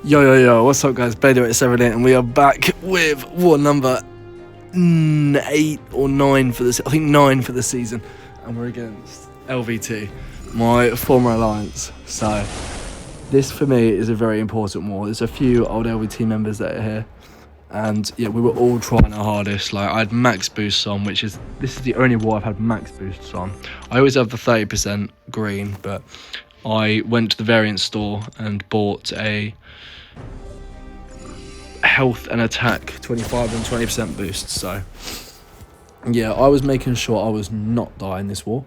Yo, what's up guys, Blade87 here, and we are back with war number 8 or 9 for this, I think 9 for the season, and we're against LVT, my former alliance. So this for me is a very important war. There's a few old LVT members that are here, and yeah, we were all trying our hardest. Like, I had max boosts on, this is the only war I've had max boosts on. I always have the 30% green, but I went to the variant store and bought a health and attack 25 and 20% boost. So yeah, I was making sure I was not dying this war.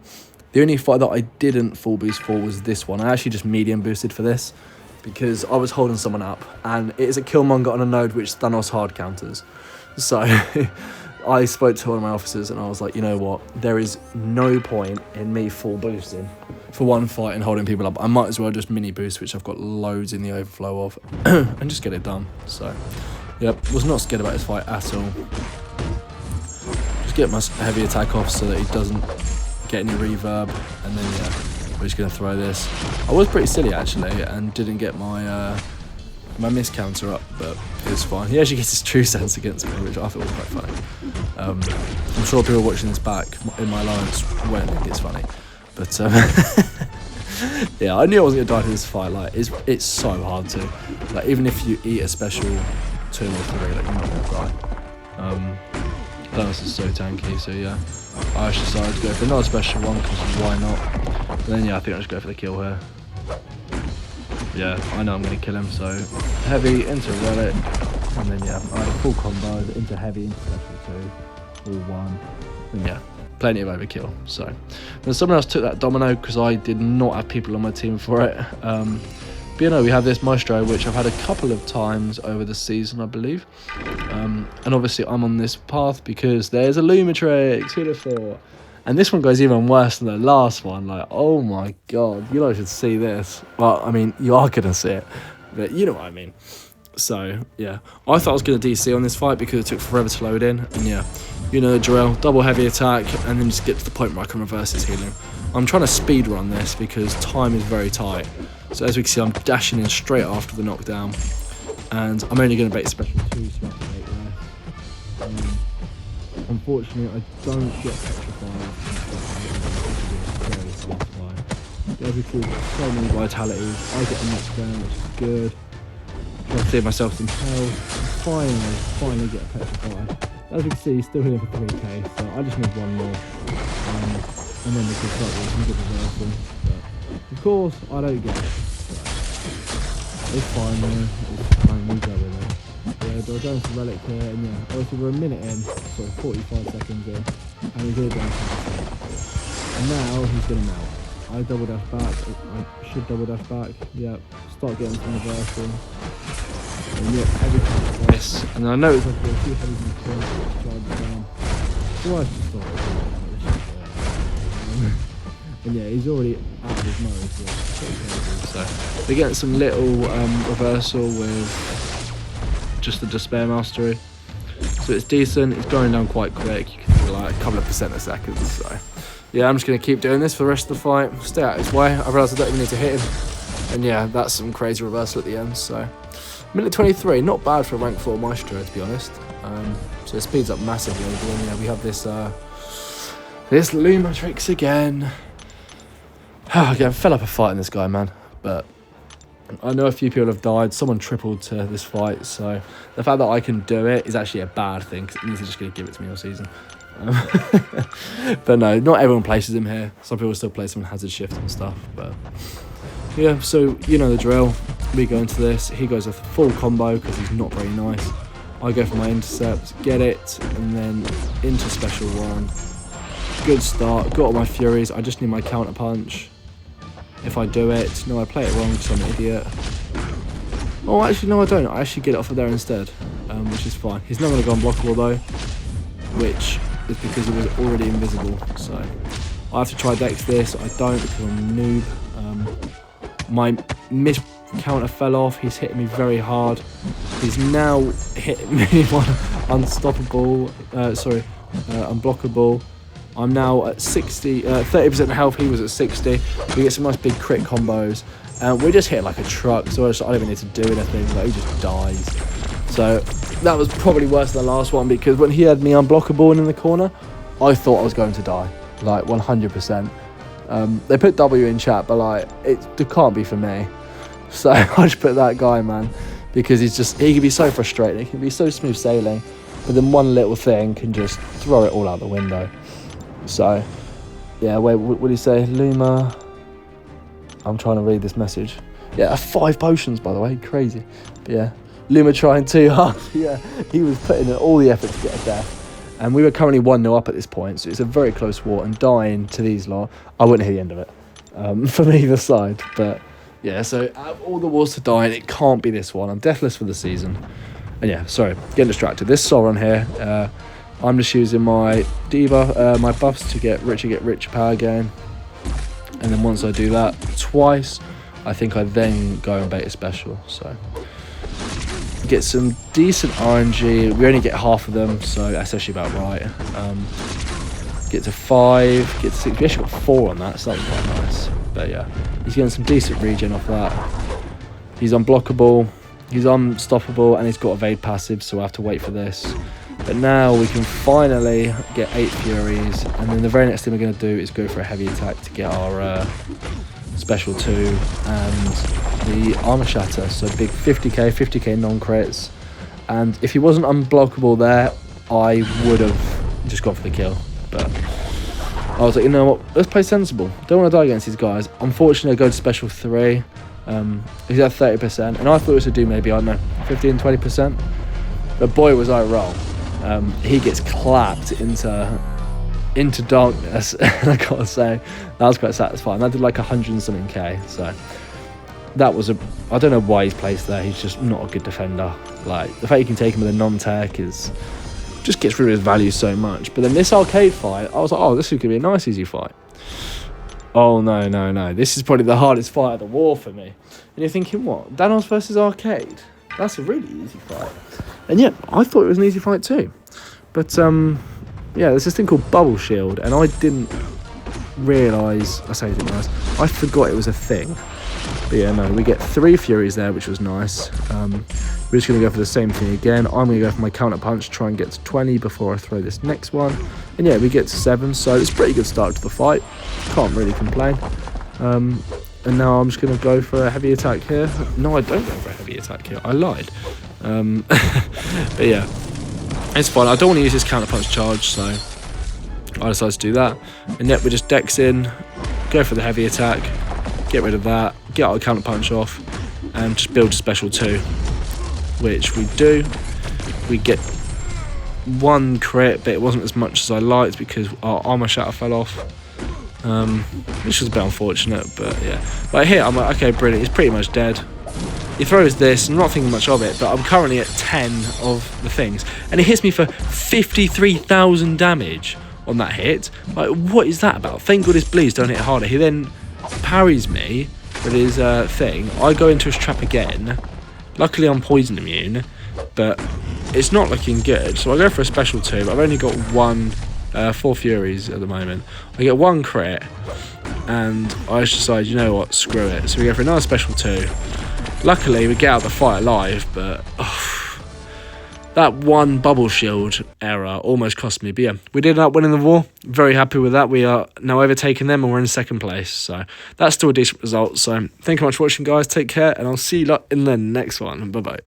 The only fight that I didn't full boost for was this one. I actually just medium boosted for this because I was holding someone up, and it is a Killmonger on a node which Thanos hard counters. So I spoke to one of my officers and I was like, you know what, there is no point in me full boosting for one fight and holding people up. I might as well just mini boost, which I've got loads in the overflow of, and just get it done. So yep, was not scared about this fight at all. Just get my heavy attack off so that he doesn't get any reverb, and then yeah, we're just gonna throw this. I was pretty silly actually and didn't get my my miss counter up, but it's fine. He actually gets his true sense against me, which I thought was quite funny. I'm sure people watching this back in my alliance won't think it's funny, but yeah, I knew I wasn't gonna die to this fight. Like, it's so hard to, like, even if you eat a special 2 or 3, like, you're not gonna die. Thanos is so tanky, so yeah, I actually decided to go for another special one because why not? And then yeah, I think I'll just go for the kill here. Yeah, I know I'm going to kill him, so heavy into relic, and then yeah, I had a full combo into heavy, into special 2, all 1, and yeah, plenty of overkill. So then someone else took that domino because I did not have people on my team for it. But you know, we have this Maestro, which I've had a couple of times over the season, I believe, and obviously I'm on this path because there's a Lumatrix, who'd have thought? And this one goes even worse than the last one. Like, oh my god, you guys should see this. Well, I mean, you are gonna see it, but you know what I mean. So yeah, I thought I was gonna DC on this fight because it took forever to load in, and yeah, you know the drill, double heavy attack, and then just get to the point where I can reverse his healing. I'm trying to speed run this because time is very tight. So as we can see, I'm dashing in straight after the knockdown, and I'm only gonna bait special 2 so I can make there. Unfortunately, I don't get petrified. As we see, so many vitalities. I get a knockdown, which is good. Try to save myself some health. Finally get petrified. As we can see, still hitting for 3k, so I just need one more. And then we can start with some good reversal. But of course, I don't get it. So it's fine though. It's fine, we go with it. Yeah, but we're going for relic here, and yeah, obviously we're a minute in, so 45 seconds in, and he's all down to the, and now he's gonna melt. I double dash back, I should double dash back, yeah, start getting some reversal, and yeah, heavy attack this, and then I noticed like a few heavies in the corner, let's try this down, so I just thought and yeah, he's already out of his mode, so we're getting some little reversal with just the despair mastery, so it's decent. It's going down quite quick, you can do like a couple of % a second. So yeah, I'm just going to keep doing this for the rest of the fight, stay out of his way. I realise I don't even need to hit him, and yeah, that's some crazy reversal at the end. So minute 23, not bad for a rank 4 Maestro, to be honest. So it speeds up massively, and yeah, we have this this Lumatrix again. Again, fell up a fight in this guy, man, but I know a few people have died. Someone tripled to this fight, so the fact that I can do it is actually a bad thing because it means they're just going to give it to me all season. But no, not everyone places him here. Some people still place him in hazard shift and stuff, but yeah, so you know the drill. We go into this, he goes with a full combo because he's not very nice. I go for my intercept, get it, and then into special 1. Good start, got all my furies. I just need my counter punch. If I do it, no, I play it wrong because I'm an idiot. Oh, actually, no, I don't. I actually get it off of there instead, which is fine. He's not going to go unblockable though, which is because he was already invisible. So I have to try Dex this. I don't because I'm a noob. My miss counter fell off. He's hitting me very hard. He's now hit me one unstoppable. Unblockable. I'm now at 60, 30% health. He was at 60. We get some nice big crit combos, And we just hit like a truck, so I don't even need to do anything. Like, he just dies. So that was probably worse than the last one, because when he had me unblockable and in the corner, I thought I was going to die, like 100%. They put W in chat, but like it can't be for me. So I just put that guy, man, because he can be so frustrating. He can be so smooth sailing, but then one little thing can just throw it all out the window. So yeah, wait, what did he say? Luma. I'm trying to read this message. Yeah, 5 potions, by the way, crazy. But yeah, Luma trying too hard. Yeah, he was putting in all the effort to get a death. And we were currently 1-0 up at this point, so it's a very close war. And dying to these lot, I wouldn't hear the end of it from either side. But yeah, so out of all the wars to die in, it can't be this one. I'm deathless for the season. And yeah, sorry, getting distracted. This Sauron here, I'm just using my debuff, my buffs to get richer power gain. And then once I do that twice, I think I then go and bait a special. So get some decent RNG. We only get half of them, so that's actually about right. Get to 5, get to 6. We actually got 4 on that, so that was quite nice. But yeah, he's getting some decent regen off that. He's unblockable, he's unstoppable, and he's got evade passive, so I have to wait for this. But now we can finally get 8 Furies, and then the very next thing we're going to do is go for a heavy attack to get our special 2 and the armor shatter. So big 50k non-crits, and if he wasn't unblockable there, I would have just gone for the kill. But I was like, you know what, let's play sensible. Don't want to die against these guys. Unfortunately, I go to special 3. He's at 30%, and I thought it would do maybe, I don't know, 15, 20%. But boy, was I wrong. He gets clapped into darkness, and I gotta say, that was quite satisfying. I did like 100 and something K, so that was I don't know why he's placed there. He's just not a good defender. Like, the fact you can take him with a non-tech just gets rid of his value so much. But then this arcade fight, I was like, oh, this is gonna be a nice easy fight. Oh no, this is probably the hardest fight of the war for me. And you're thinking, what, Danos versus arcade? That's a really easy fight. And yeah, I thought it was an easy fight too. But yeah, there's this thing called Bubble Shield, and I didn't realise, I forgot it was a thing. But yeah, no, we get 3 Furies there, which was nice. We're just going to go for the same thing again. I'm going to go for my counter punch, try and get to 20 before I throw this next one. And yeah, we get to 7, so it's a pretty good start to the fight. Can't really complain. And now I'm just going to go for a heavy attack here. No, I don't go for a heavy attack here. I lied. But yeah, it's fine. I don't want to use this counter punch charge, so I decided to do that. And yet we're just dex in, go for the heavy attack, get rid of that, get our counter punch off, and just build a special 2, which we do. We get 1 crit, but it wasn't as much as I liked because our armor shatter fell off, which was a bit unfortunate. But yeah, but here I'm like, okay, brilliant, he's pretty much dead. He throws this, I'm not thinking much of it, but I'm currently at 10 of the things, and it hits me for 53,000 damage on that hit. Like, what is that about? Thank God his bleeds don't hit harder. He then parries me with his thing. I go into his trap again. Luckily I'm poison immune, but it's not looking good, so I go for a special 2, but I've only got 4 Furies at the moment. I get 1 crit, and I just decide, you know what, screw it. So we go for another special 2. Luckily we get out of the fight alive, but that 1 bubble shield error almost cost me. But yeah, we did end up winning the war. Very happy with that. We are now overtaking them, and we're in 2nd place, so that's still a decent result. So thank you very much for watching, guys. Take care, and I'll see you lot in the next one. Bye bye.